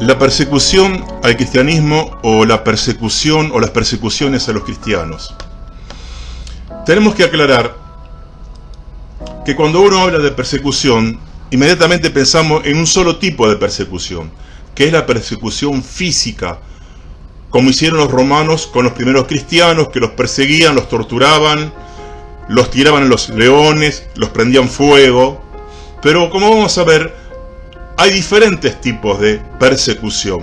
La persecución al cristianismo o la persecución o las persecuciones a los cristianos. Tenemos que aclarar que cuando uno habla de persecución, inmediatamente pensamos en un solo tipo de persecución, que es la persecución física, como hicieron los romanos con los primeros cristianos, que los perseguían, los torturaban, los tiraban en los leones, los prendían fuego. Pero como vamos a ver, hay diferentes tipos de persecución.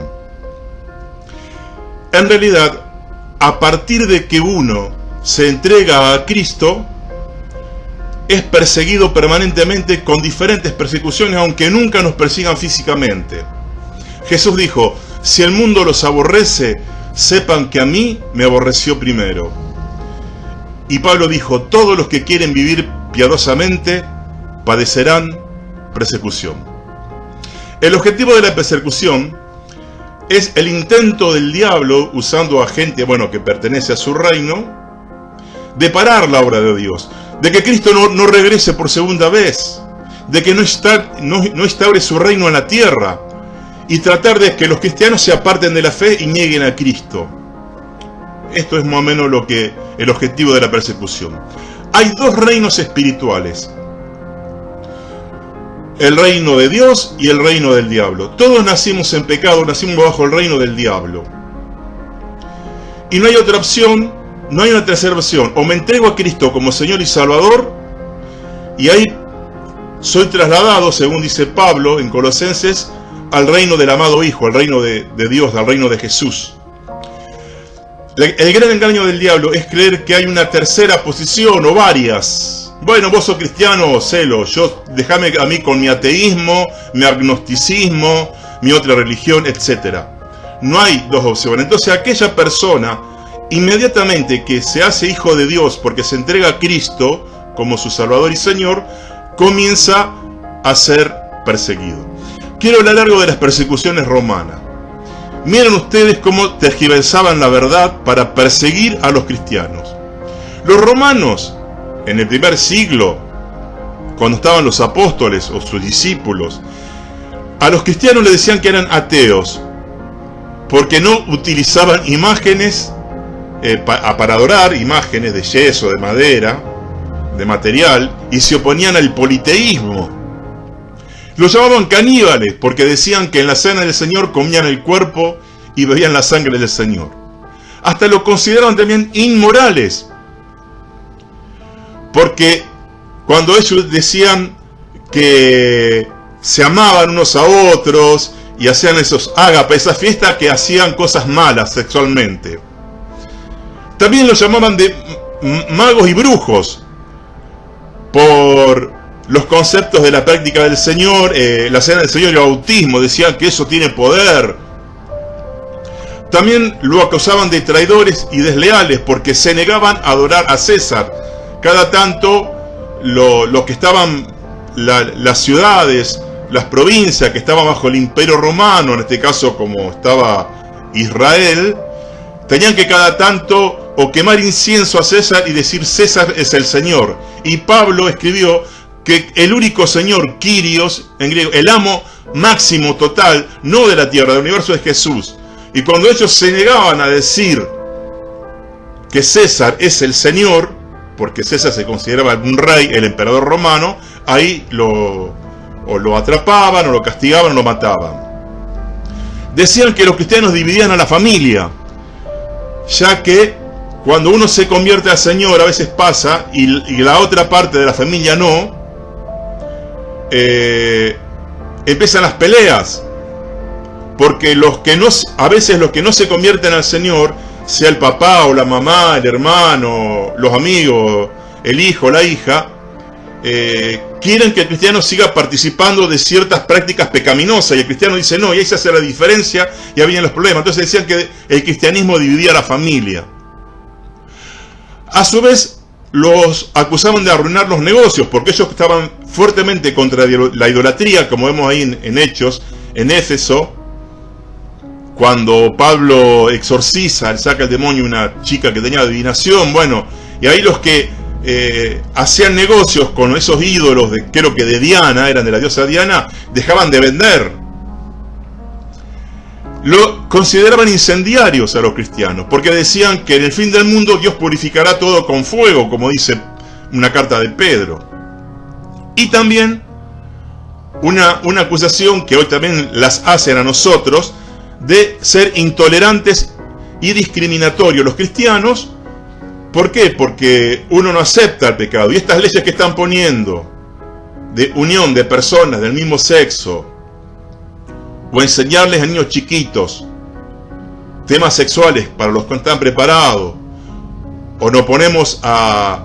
En realidad, a partir de que uno se entrega a Cristo, es perseguido permanentemente con diferentes persecuciones, aunque nunca nos persigan físicamente. Jesús dijo: si el mundo los aborrece, sepan que a mí me aborreció primero. Y Pablo dijo: todos los que quieren vivir piadosamente padecerán persecución. El objetivo de la persecución es el intento del diablo, usando a gente, que pertenece a su reino, de parar la obra de Dios, de que Cristo no regrese por segunda vez, de que no instaure su reino en la tierra, y tratar de que los cristianos se aparten de la fe y nieguen a Cristo. Esto es más o menos el objetivo de la persecución. Hay dos reinos espirituales: el reino de Dios y el reino del diablo. Todos nacimos en pecado, nacimos bajo el reino del diablo. Y no hay otra opción, no hay una tercera opción. O me entrego a Cristo como Señor y Salvador, y ahí soy trasladado, según dice Pablo en Colosenses, al reino del amado Hijo, al reino de Dios, al reino de Jesús. El gran engaño del diablo es creer que hay una tercera posición o varias. Bueno, vos sos cristiano, celo, déjame a mí con mi ateísmo, mi agnosticismo, mi otra religión, etc. No hay dos opciones. Entonces aquella persona, inmediatamente que se hace hijo de Dios porque se entrega a Cristo como su Salvador y Señor, comienza a ser perseguido. Quiero hablar algo de las persecuciones romanas. Miren ustedes cómo tergiversaban la verdad para perseguir a los cristianos. Los romanos, en el primer siglo, cuando estaban los apóstoles o sus discípulos, a los cristianos les decían que eran ateos, porque no utilizaban imágenes para adorar, imágenes de yeso, de madera, de material, y se oponían al politeísmo. Los llamaban caníbales, porque decían que en la cena del Señor comían el cuerpo y bebían la sangre del Señor. Hasta lo consideraban también inmorales, porque cuando ellos decían que se amaban unos a otros y hacían esos ágapes, esa fiesta que hacían cosas malas sexualmente. También los llamaban de magos y brujos, por los conceptos de la práctica del Señor, la cena del Señor y el bautismo, decían que eso tiene poder. También lo acusaban de traidores y desleales porque se negaban a adorar a César. Cada tanto lo que estaban las ciudades, las provincias que estaban bajo el Imperio Romano, en este caso como estaba Israel, tenían que cada tanto o quemar incienso a César y decir: César es el Señor. Y Pablo escribió que el único Señor, Kyrios, en griego, el amo máximo total, no de la tierra, del universo, es Jesús. Y cuando ellos se negaban a decir que César es el Señor, porque César se consideraba un rey, el emperador romano, ahí lo atrapaban, o lo castigaban, o lo mataban. Decían que los cristianos dividían a la familia, ya que cuando uno se convierte al Señor a veces pasa, y la otra parte de la familia no, empiezan las peleas, porque a veces los que no se convierten al Señor, sea el papá o la mamá, el hermano, los amigos, el hijo, la hija, quieren que el cristiano siga participando de ciertas prácticas pecaminosas, y el cristiano dice no, y ahí se hace la diferencia y ahí vienen los problemas. Entonces decían que el cristianismo dividía a la familia. A su vez, los acusaban de arruinar los negocios, porque ellos estaban fuertemente contra la idolatría, como vemos ahí en Hechos, en Éfeso, cuando Pablo exorciza, saca el demonio a una chica que tenía adivinación. Y ahí los que hacían negocios con esos ídolos, creo que de Diana, eran de la diosa Diana, dejaban de vender. lo consideraban incendiarios a los cristianos, porque decían que en el fin del mundo Dios purificará todo con fuego, como dice una carta de Pedro. Y también una acusación que hoy también las hacen a nosotros, de ser intolerantes y discriminatorios los cristianos. ¿Por qué? Porque uno no acepta el pecado. Y estas leyes que están poniendo de unión de personas del mismo sexo, o enseñarles a niños chiquitos temas sexuales para los que están preparados, o nos ponemos a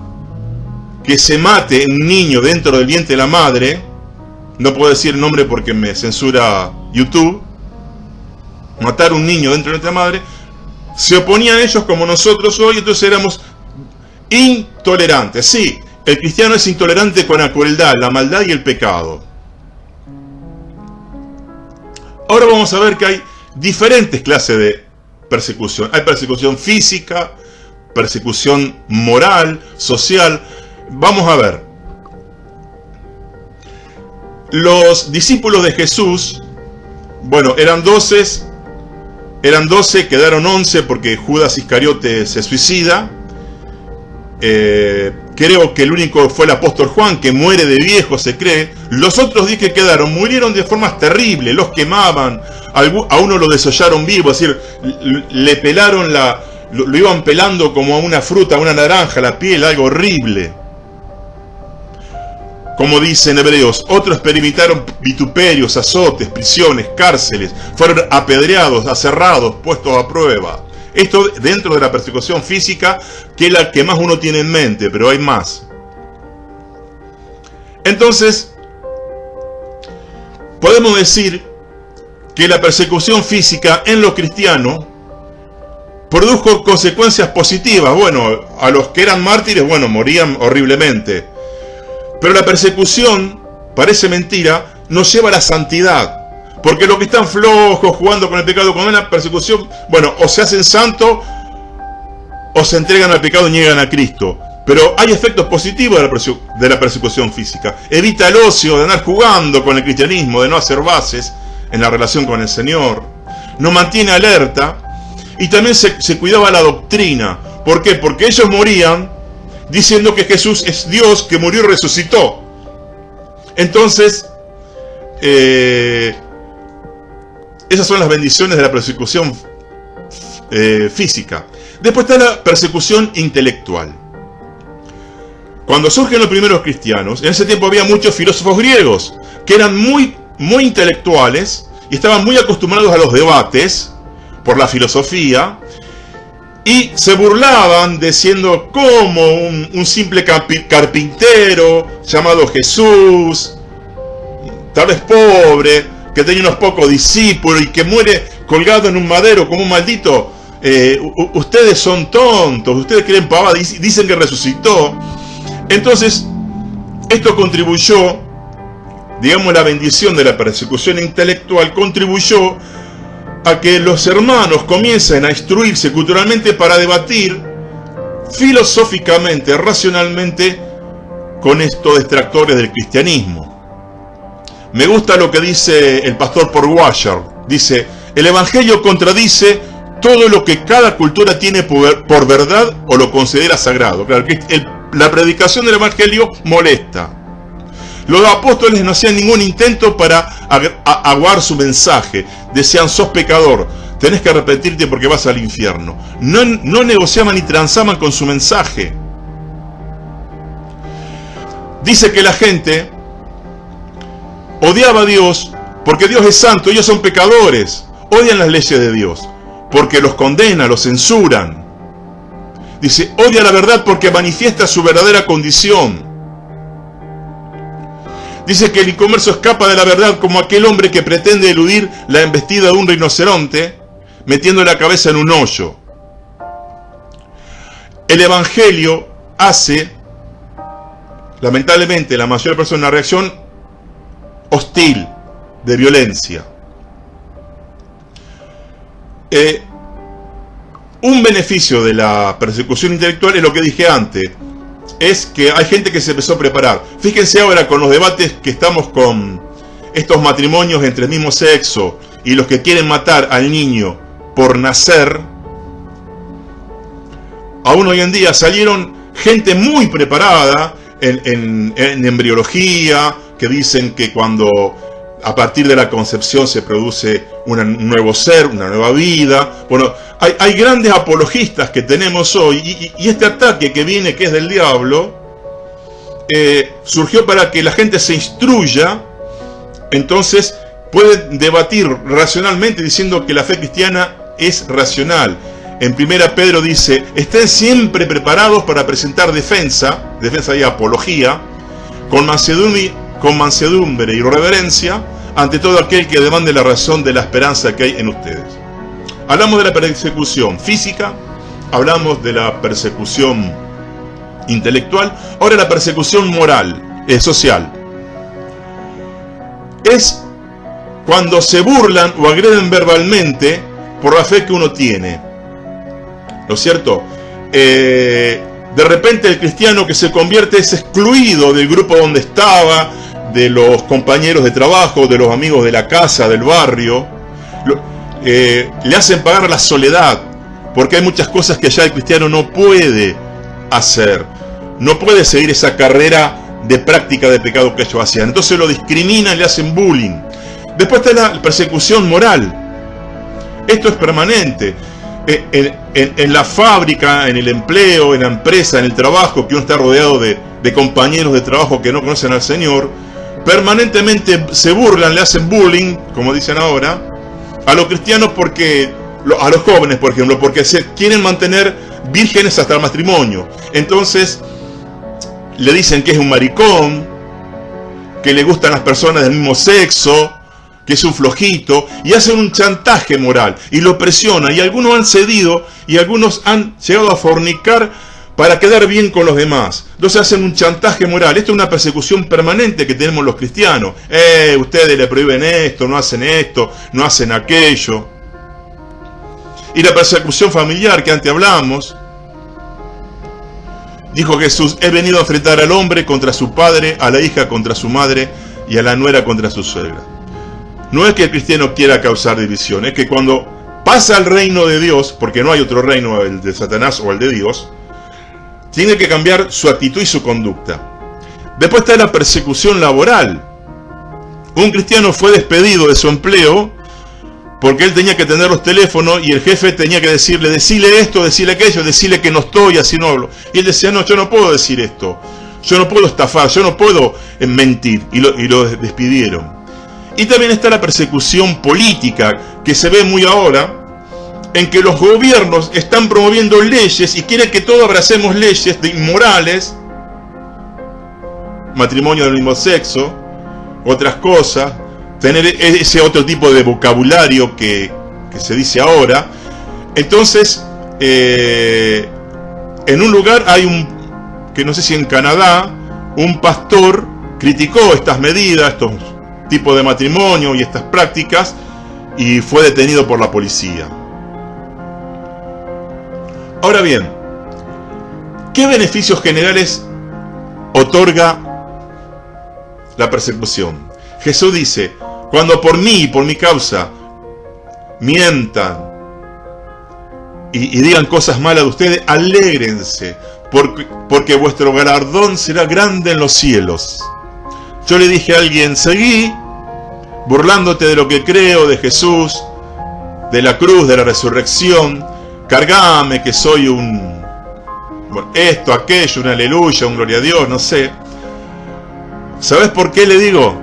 que se mate un niño dentro del vientre de la madre, no puedo decir el nombre porque me censura YouTube, matar un niño dentro de nuestra madre, se oponían ellos como nosotros hoy, entonces éramos intolerantes. Sí, el cristiano es intolerante con la crueldad, la maldad y el pecado. Ahora vamos a ver que hay diferentes clases de persecución. Hay persecución física, persecución moral, social. Vamos a ver. Los discípulos de Jesús, bueno, eran 12, quedaron 11 porque Judas Iscariote se suicida. Creo que el único fue el apóstol Juan, que muere de viejo, se cree. Los otros 10 que quedaron murieron de formas terribles, los quemaban, a uno lo desollaron vivo, es decir, le pelaron lo iban pelando como a una fruta, a una naranja, la piel, algo horrible. Como dice en Hebreos, otros experimentaron vituperios, azotes, prisiones, cárceles, fueron apedreados, aserrados, puestos a prueba. Esto dentro de la persecución física, que es la que más uno tiene en mente, pero hay más. Entonces, podemos decir que la persecución física en los cristianos produjo consecuencias positivas. Bueno, a los que eran mártires, bueno, morían horriblemente. Pero la persecución, parece mentira, nos lleva a la santidad. Porque los que están flojos, jugando con el pecado, con la persecución, bueno, o se hacen santos, o se entregan al pecado y niegan a Cristo. Pero hay efectos positivos de la persecución física. Evita el ocio de andar jugando con el cristianismo, de no hacer bases en la relación con el Señor. Nos mantiene alerta. Y también se cuidaba la doctrina. ¿Por qué? Porque ellos morían diciendo que Jesús es Dios que murió y resucitó. Entonces, esas son las bendiciones de la persecución física. Después está la persecución intelectual. Cuando surgen los primeros cristianos, en ese tiempo había muchos filósofos griegos que eran muy intelectuales y estaban muy acostumbrados a los debates por la filosofía, y se burlaban diciendo como un simple carpintero llamado Jesús, tal vez pobre, que tenía unos pocos discípulos y que muere colgado en un madero como un maldito. Ustedes son tontos, ustedes creen pavada, dicen que resucitó. Entonces, esto contribuyó, digamos, la bendición de la persecución intelectual contribuyó a que los hermanos comiencen a instruirse culturalmente para debatir filosóficamente, racionalmente, con estos detractores del cristianismo. Me gusta lo que dice el pastor Paul Washer. Dice, el Evangelio contradice todo lo que cada cultura tiene por verdad o lo considera sagrado. Claro, la predicación del Evangelio molesta. Los apóstoles no hacían ningún intento para aguar su mensaje. Decían, sos pecador, tenés que arrepentirte porque vas al infierno. No negociaban ni transaban con su mensaje. Dice que la gente odiaba a Dios porque Dios es santo, ellos son pecadores. Odian las leyes de Dios porque los condena, los censuran. Dice, odia la verdad porque manifiesta su verdadera condición. Dice que el inconverso escapa de la verdad como aquel hombre que pretende eludir la embestida de un rinoceronte metiendo la cabeza en un hoyo. El Evangelio hace, lamentablemente, la mayoría de personas una reacción hostil, de violencia. Un beneficio de la persecución intelectual es lo que dije antes. Es que hay gente que se empezó a preparar. Fíjense ahora con los debates que estamos con estos matrimonios entre el mismo sexo y los que quieren matar al niño por nacer, aún hoy en día salieron gente muy preparada en embriología, que dicen que cuando a partir de la concepción se produce un nuevo ser, una nueva vida. Bueno, hay grandes apologistas que tenemos hoy, y este ataque que viene, que es del diablo, surgió para que la gente se instruya. Entonces pueden debatir racionalmente diciendo que la fe cristiana es racional. En 1 Pedro dice: estén siempre preparados para presentar defensa y apología, con mansedumbre y reverencia, ante todo aquel que demande la razón de la esperanza que hay en ustedes. Hablamos de la persecución física, hablamos de la persecución intelectual, ahora la persecución moral, social. Es cuando se burlan o agreden verbalmente por la fe que uno tiene. ¿No es cierto? De repente el cristiano que se convierte es excluido del grupo donde estaba, de los compañeros de trabajo, de los amigos de la casa, del barrio. Le hacen pagar la soledad, porque hay muchas cosas que ya el cristiano no puede hacer. No puede seguir esa carrera de práctica de pecado que ellos hacían. Entonces lo discriminan, le hacen bullying. Después está la persecución moral. Esto es permanente. En la fábrica, en el empleo, en la empresa, en el trabajo, que uno está rodeado de compañeros de trabajo que no conocen al Señor, permanentemente se burlan, le hacen bullying, como dicen ahora, a los cristianos, a los jóvenes, por ejemplo, porque se quieren mantener vírgenes hasta el matrimonio. Entonces le dicen que es un maricón, que le gustan las personas del mismo sexo, que es un flojito, y hacen un chantaje moral, y lo presionan, y algunos han cedido, y algunos han llegado a fornicar para quedar bien con los demás. Entonces hacen un chantaje moral. Esto es una persecución permanente que tenemos los cristianos. Ustedes le prohíben esto, no hacen aquello. Y la persecución familiar que antes hablamos. Dijo Jesús: he venido a enfrentar al hombre contra su padre, a la hija contra su madre, y a la nuera contra su suegra. No es que el cristiano quiera causar división, es que cuando pasa al reino de Dios, porque no hay otro reino, el de Satanás o el de Dios, tiene que cambiar su actitud y su conducta. Después está la persecución laboral. Un cristiano fue despedido de su empleo porque él tenía que tener los teléfonos y el jefe tenía que decirle esto, decirle aquello, decirle que no estoy, así no hablo. Y él decía: no, yo no puedo decir esto, yo no puedo estafar, yo no puedo mentir. Y lo despidieron. Y también está la persecución política, que se ve muy ahora, en que los gobiernos están promoviendo leyes y quieren que todos abracemos leyes inmorales, matrimonio del mismo sexo, otras cosas, tener ese otro tipo de vocabulario que se dice ahora. Entonces, en un lugar que no sé si en Canadá, un pastor criticó estas medidas, estos tipos de matrimonio y estas prácticas, y fue detenido por la policía. Ahora bien, ¿qué beneficios generales otorga la persecución? Jesús dice: cuando por mí y por mi causa mientan y digan cosas malas de ustedes, alégrense, porque vuestro galardón será grande en los cielos. Yo le dije a alguien: seguí burlándote de lo que creo, de Jesús, de la cruz, de la resurrección, cargame que soy esto, aquello, un aleluya, un gloria a Dios, no sé. ¿Sabes por qué le digo?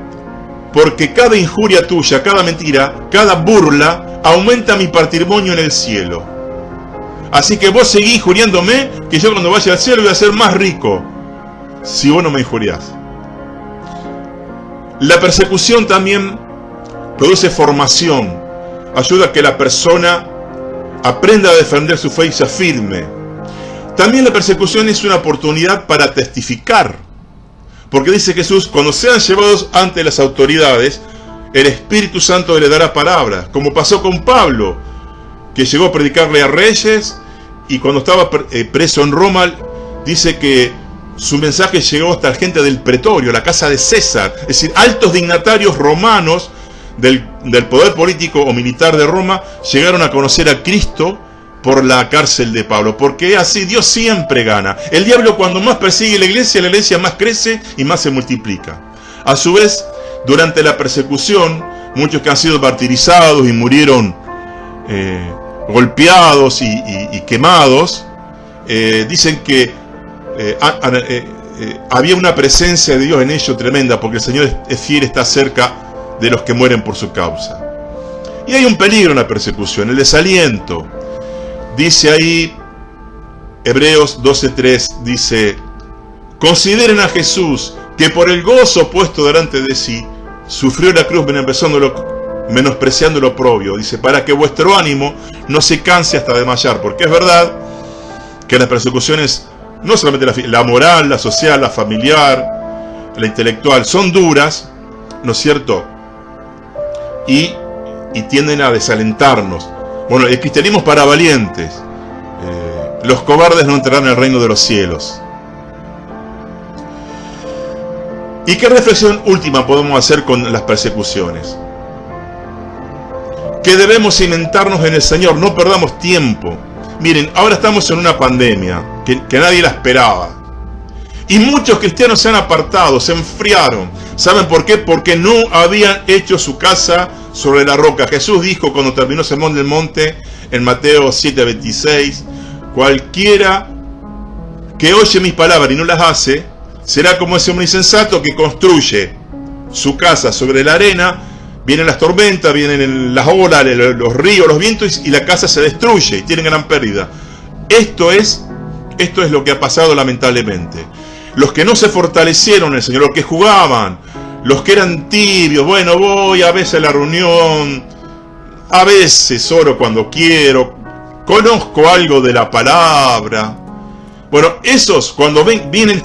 Porque cada injuria tuya, cada mentira, cada burla, aumenta mi patrimonio en el cielo. Así que vos seguís injuriándome, que yo cuando vaya al cielo voy a ser más rico, si vos no me injuriás. La persecución también produce formación, ayuda a que la persona aprenda a defender su fe y se afirme. También la persecución es una oportunidad para testificar, porque dice Jesús: cuando sean llevados ante las autoridades, el Espíritu Santo le dará palabras, como pasó con Pablo, que llegó a predicarle a reyes, y cuando estaba preso en Roma, dice que su mensaje llegó hasta la gente del pretorio, la casa de César, es decir, altos dignatarios romanos del poder político o militar de Roma llegaron a conocer a Cristo por la cárcel de Pablo, porque así Dios siempre gana. El diablo, cuando más persigue la iglesia más crece y más se multiplica. A su vez, durante la persecución, muchos que han sido martirizados y murieron golpeados y quemados, dicen que había una presencia de Dios en ellos tremenda, porque el Señor es fiel, está cerca de los que mueren por su causa. Y hay un peligro en la persecución, el desaliento. Dice ahí, Hebreos 12:3, dice: consideren a Jesús, que por el gozo puesto delante de sí, sufrió la cruz menospreciando lo oprobio. Dice, para que vuestro ánimo no se canse hasta desmayar, porque es verdad que las persecuciones, no solamente la moral, la social, la familiar, la intelectual, son duras, ¿no es cierto? Y tienden a desalentarnos. Bueno, el cristianismo es para valientes. Los cobardes no entrarán en el reino de los cielos. ¿Y qué reflexión última podemos hacer con las persecuciones? Que debemos cimentarnos en el Señor, no perdamos tiempo. Miren, ahora estamos en una pandemia que nadie la esperaba. Y muchos cristianos se han apartado, se enfriaron. ¿Saben por qué? Porque no habían hecho su casa sobre la roca. Jesús dijo cuando terminó Sermón del Monte, en Mateo 7:26, cualquiera que oye mis palabras y no las hace, será como ese hombre insensato que construye su casa sobre la arena. Vienen las tormentas, vienen las olas, los ríos, los vientos, y la casa se destruye y tienen gran pérdida. Esto es lo que ha pasado lamentablemente. Los que no se fortalecieron en el Señor, los que jugaban, los que eran tibios, bueno, voy a veces a la reunión, a veces oro cuando quiero, conozco algo de la palabra. Bueno, esos, cuando vienen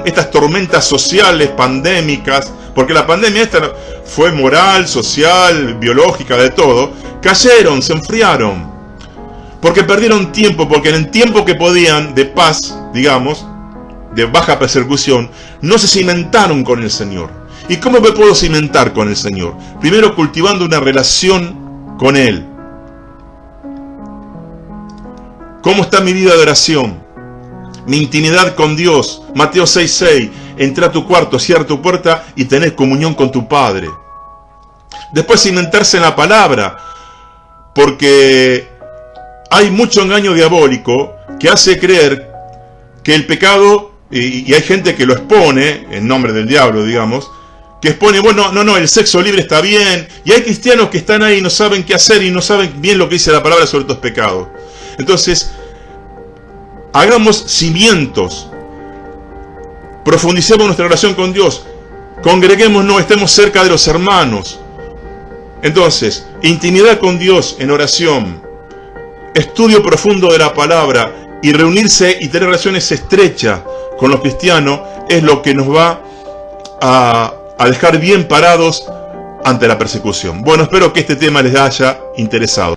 estas tormentas sociales, pandémicas, porque la pandemia esta fue moral, social, biológica, de todo, cayeron, se enfriaron, porque perdieron tiempo, porque en el tiempo que podían, de paz, digamos, de baja persecución, no se cimentaron con el Señor. ¿Y cómo me puedo cimentar con el Señor? Primero, cultivando una relación con Él. ¿Cómo está mi vida de oración? Mi intimidad con Dios. Mateo 6:6, entra a tu cuarto, cierra tu puerta y tenés comunión con tu Padre. Después, cimentarse en la palabra, porque hay mucho engaño diabólico que hace creer que el pecado, y hay gente que lo expone, en nombre del diablo, digamos, que expone, bueno, no, el sexo libre está bien, y hay cristianos que están ahí y no saben qué hacer y no saben bien lo que dice la palabra sobre estos pecados. Entonces, hagamos cimientos, profundicemos nuestra relación con Dios, congreguémonos, estemos cerca de los hermanos. Entonces, intimidad con Dios en oración, estudio profundo de la palabra y reunirse y tener relaciones estrechas con los cristianos es lo que nos va a dejar bien parados ante la persecución. Bueno, espero que este tema les haya interesado.